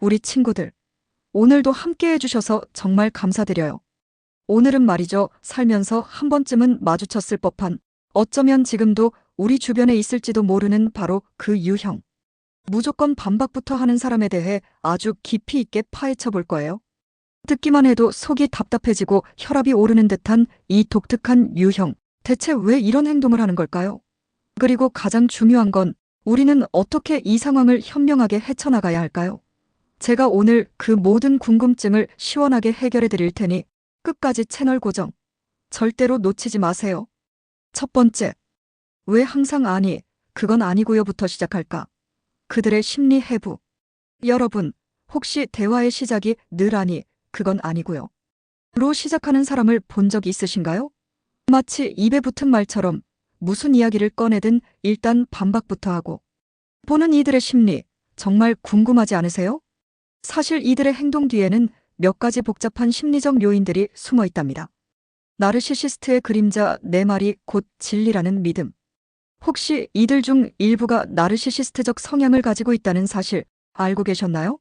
우리 친구들, 오늘도 함께 해주셔서 정말 감사드려요. 오늘은 말이죠, 살면서 한 번쯤은 마주쳤을 법한, 어쩌면 지금도 우리 주변에 있을지도 모르는 바로 그 유형. 무조건 반박부터 하는 사람에 대해 아주 깊이 있게 파헤쳐 볼 거예요. 듣기만 해도 속이 답답해지고 혈압이 오르는 듯한 이 독특한 유형. 대체 왜 이런 행동을 하는 걸까요? 그리고 가장 중요한 건 우리는 어떻게 이 상황을 현명하게 헤쳐나가야 할까요? 제가 오늘 그 모든 궁금증을 시원하게 해결해 드릴 테니 끝까지 채널 고정 절대로 놓치지 마세요. 첫 번째, 왜 항상 아니, 그건 아니고요부터 시작할까? 그들의 심리 해부. 여러분, 혹시 대화의 시작이 늘 아니, 그건 아니고요 로 시작하는 사람을 본 적 있으신가요? 마치 입에 붙은 말처럼 무슨 이야기를 꺼내든 일단 반박부터 하고. 보는 이들의 심리, 정말 궁금하지 않으세요? 사실 이들의 행동 뒤에는 몇 가지 복잡한 심리적 요인들이 숨어 있답니다. 나르시시스트의 그림자 내 말이 곧 진리라는 믿음. 혹시 이들 중 일부가 나르시시스트적 성향을 가지고 있다는 사실 알고 계셨나요?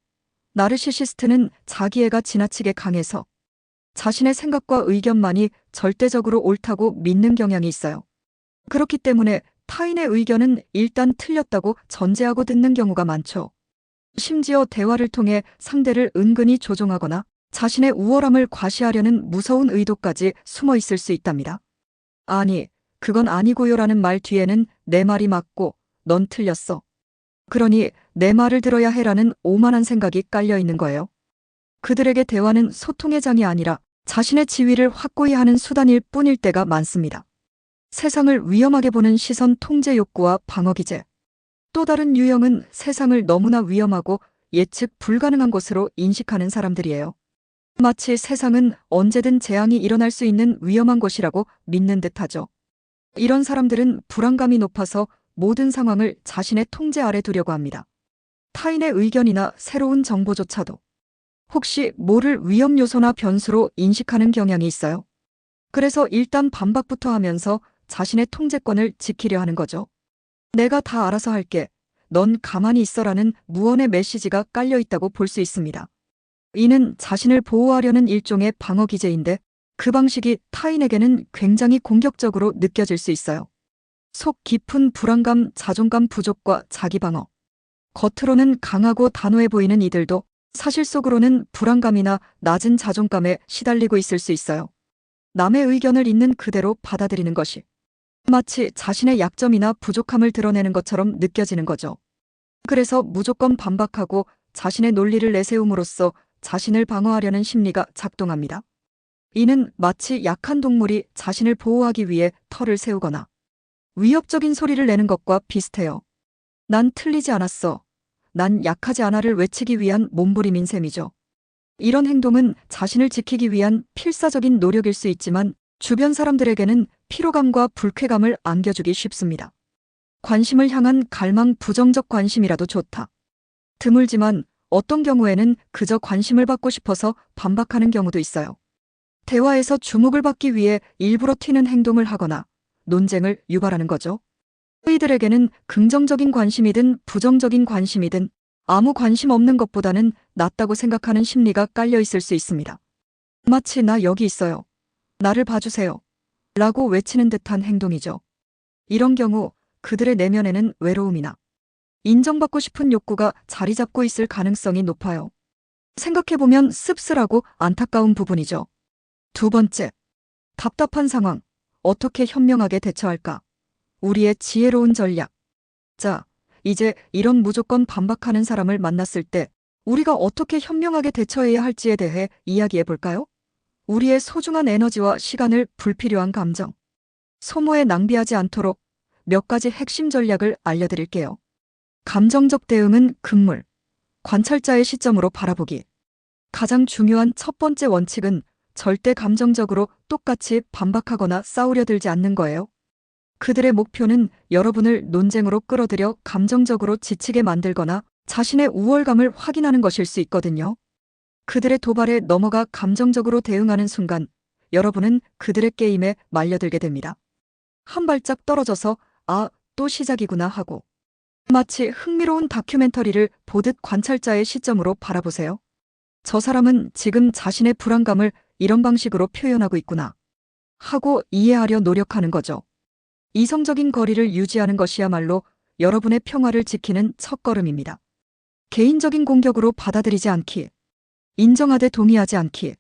나르시시스트는 자기애가 지나치게 강해서 자신의 생각과 의견만이 절대적으로 옳다고 믿는 경향이 있어요. 그렇기 때문에 타인의 의견은 일단 틀렸다고 전제하고 듣는 경우가 많죠. 심지어 대화를 통해 상대를 은근히 조종하거나 자신의 우월함을 과시하려는 무서운 의도까지 숨어 있을 수 있답니다. 아니, 그건 아니고요라는 말 뒤에는 내 말이 맞고 넌 틀렸어. 그러니 내 말을 들어야 해라는 오만한 생각이 깔려 있는 거예요. 그들에게 대화는 소통의 장이 아니라 자신의 지위를 확고히 하는 수단일 뿐일 때가 많습니다. 세상을 위험하게 보는 시선 통제 욕구와 방어 기제. 또 다른 유형은 세상을 너무나 위험하고 예측 불가능한 곳으로 인식하는 사람들이에요. 마치 세상은 언제든 재앙이 일어날 수 있는 위험한 곳이라고 믿는 듯하죠. 이런 사람들은 불안감이 높아서 모든 상황을 자신의 통제 아래 두려고 합니다. 타인의 의견이나 새로운 정보조차도 혹시 모를 위험 요소나 변수로 인식하는 경향이 있어요. 그래서 일단 반박부터 하면서 자신의 통제권을 지키려 하는 거죠. 내가 다 알아서 할게. 넌 가만히 있어라는 무언의 메시지가 깔려 있다고 볼 수 있습니다. 이는 자신을 보호하려는 일종의 방어 기제인데 그 방식이 타인에게는 굉장히 공격적으로 느껴질 수 있어요. 속 깊은 불안감, 자존감 부족과 자기방어. 겉으로는 강하고 단호해 보이는 이들도 사실 속으로는 불안감이나 낮은 자존감에 시달리고 있을 수 있어요. 남의 의견을 있는 그대로 받아들이는 것이 마치 자신의 약점이나 부족함을 드러내는 것처럼 느껴지는 거죠. 그래서 무조건 반박하고 자신의 논리를 내세움으로써 자신을 방어하려는 심리가 작동합니다. 이는 마치 약한 동물이 자신을 보호하기 위해 털을 세우거나 위협적인 소리를 내는 것과 비슷해요. 난 틀리지 않았어. 난 약하지 않아를 외치기 위한 몸부림인 셈이죠. 이런 행동은 자신을 지키기 위한 필사적인 노력일 수 있지만 주변 사람들에게는 피로감과 불쾌감을 안겨주기 쉽습니다. 관심을 향한 갈망, 부정적 관심이라도 좋다. 드물지만 어떤 경우에는 그저 관심을 받고 싶어서 반박하는 경우도 있어요. 대화에서 주목을 받기 위해 일부러 튀는 행동을 하거나 논쟁을 유발하는 거죠. 이들에게는 긍정적인 관심이든 부정적인 관심이든 아무 관심 없는 것보다는 낫다고 생각하는 심리가 깔려 있을 수 있습니다. 마치 나 여기 있어요. 나를 봐주세요. 라고 외치는 듯한 행동이죠. 이런 경우 그들의 내면에는 외로움이나 인정받고 싶은 욕구가 자리 잡고 있을 가능성이 높아요. 생각해보면 씁쓸하고 안타까운 부분이죠. 두 번째, 답답한 상황. 어떻게 현명하게 대처할까? 우리의 지혜로운 전략. 자, 이제 이런 무조건 반박하는 사람을 만났을 때 우리가 어떻게 현명하게 대처해야 할지에 대해 이야기해 볼까요? 우리의 소중한 에너지와 시간을 불필요한 감정, 소모에 낭비하지 않도록 몇 가지 핵심 전략을 알려드릴게요. 감정적 대응은 금물, 관찰자의 시점으로 바라보기. 가장 중요한 첫 번째 원칙은 절대 감정적으로 똑같이 반박하거나 싸우려 들지 않는 거예요. 그들의 목표는 여러분을 논쟁으로 끌어들여 감정적으로 지치게 만들거나 자신의 우월감을 확인하는 것일 수 있거든요. 그들의 도발에 넘어가 감정적으로 대응하는 순간 여러분은 그들의 게임에 말려들게 됩니다. 한 발짝 떨어져서 아, 또 시작이구나 하고 마치 흥미로운 다큐멘터리를 보듯 관찰자의 시점으로 바라보세요. 저 사람은 지금 자신의 불안감을 이런 방식으로 표현하고 있구나 하고 이해하려 노력하는 거죠. 이성적인 거리를 유지하는 것이야말로 여러분의 평화를 지키는 첫걸음입니다. 개인적인 공격으로 받아들이지 않기, 인정하되 동의하지 않기,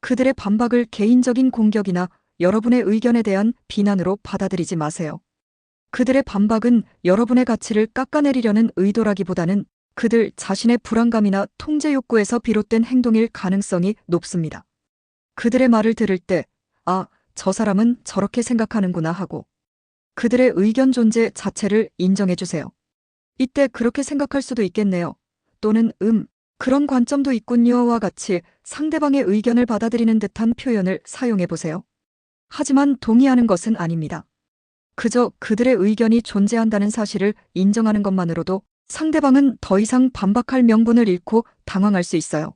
그들의 반박을 개인적인 공격이나 여러분의 의견에 대한 비난으로 받아들이지 마세요. 그들의 반박은 여러분의 가치를 깎아내리려는 의도라기보다는 그들 자신의 불안감이나 통제 욕구에서 비롯된 행동일 가능성이 높습니다. 그들의 말을 들을 때, 아, 저 사람은 저렇게 생각하는구나 하고 그들의 의견 존재 자체를 인정해 주세요. 이때 그렇게 생각할 수도 있겠네요. 또는 그런 관점도 있군요와 같이 상대방의 의견을 받아들이는 듯한 표현을 사용해 보세요. 하지만 동의하는 것은 아닙니다. 그저 그들의 의견이 존재한다는 사실을 인정하는 것만으로도 상대방은 더 이상 반박할 명분을 잃고 당황할 수 있어요.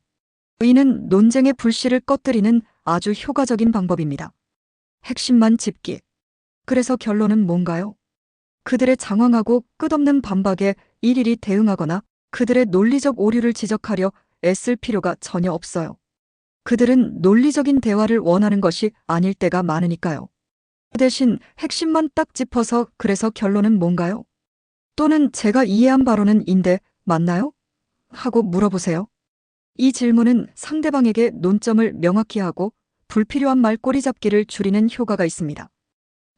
이는 논쟁의 불씨를 꺼뜨리는 아주 효과적인 방법입니다. 핵심만 짚기. 그래서 결론은 뭔가요? 그들의 장황하고 끝없는 반박에 일일이 대응하거나 그들의 논리적 오류를 지적하려 애쓸 필요가 전혀 없어요. 그들은 논리적인 대화를 원하는 것이 아닐 때가 많으니까요. 대신 핵심만 딱 짚어서 그래서 결론은 뭔가요? 또는 제가 이해한 바로는 인데 맞나요? 하고 물어보세요. 이 질문은 상대방에게 논점을 명확히 하고 불필요한 말꼬리 잡기를 줄이는 효과가 있습니다.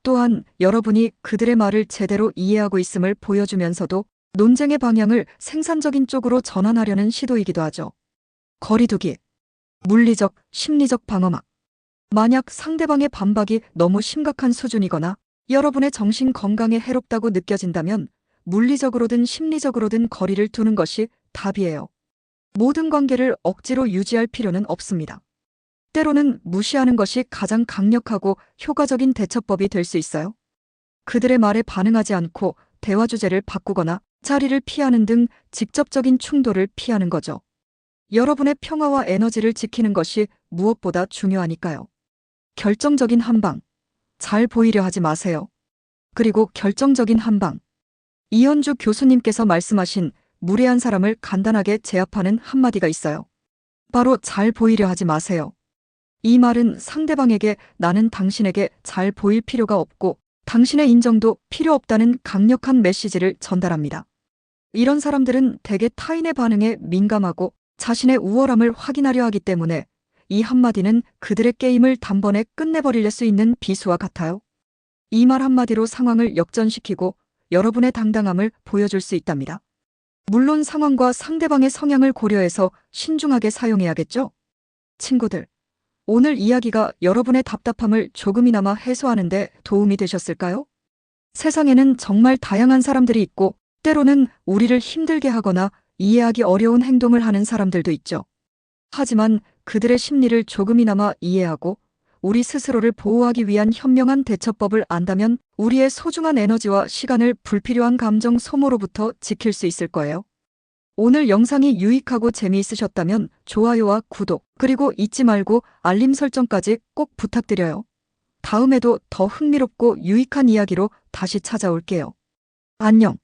또한 여러분이 그들의 말을 제대로 이해하고 있음을 보여주면서도 논쟁의 방향을 생산적인 쪽으로 전환하려는 시도이기도 하죠. 거리두기. 물리적, 심리적 방어막. 만약 상대방의 반박이 너무 심각한 수준이거나 여러분의 정신 건강에 해롭다고 느껴진다면 물리적으로든 심리적으로든 거리를 두는 것이 답이에요. 모든 관계를 억지로 유지할 필요는 없습니다. 때로는 무시하는 것이 가장 강력하고 효과적인 대처법이 될 수 있어요. 그들의 말에 반응하지 않고 대화 주제를 바꾸거나 자리를 피하는 등 직접적인 충돌을 피하는 거죠. 여러분의 평화와 에너지를 지키는 것이 무엇보다 중요하니까요. 결정적인 한방. 잘 보이려 하지 마세요. 그리고 결정적인 한방. 이현주 교수님께서 말씀하신 무례한 사람을 간단하게 제압하는 한마디가 있어요. 바로 잘 보이려 하지 마세요. 이 말은 상대방에게 나는 당신에게 잘 보일 필요가 없고 당신의 인정도 필요 없다는 강력한 메시지를 전달합니다. 이런 사람들은 대개 타인의 반응에 민감하고 자신의 우월함을 확인하려 하기 때문에 이 한마디는 그들의 게임을 단번에 끝내버릴 수 있는 비수와 같아요. 이 말 한마디로 상황을 역전시키고 여러분의 당당함을 보여줄 수 있답니다. 물론 상황과 상대방의 성향을 고려해서 신중하게 사용해야겠죠? 친구들, 오늘 이야기가 여러분의 답답함을 조금이나마 해소하는 데 도움이 되셨을까요? 세상에는 정말 다양한 사람들이 있고 때로는 우리를 힘들게 하거나 이해하기 어려운 행동을 하는 사람들도 있죠. 하지만 그들의 심리를 조금이나마 이해하고 우리 스스로를 보호하기 위한 현명한 대처법을 안다면 우리의 소중한 에너지와 시간을 불필요한 감정 소모로부터 지킬 수 있을 거예요. 오늘 영상이 유익하고 재미있으셨다면 좋아요와 구독, 그리고 잊지 말고 알림 설정까지 꼭 부탁드려요. 다음에도 더 흥미롭고 유익한 이야기로 다시 찾아올게요. 안녕.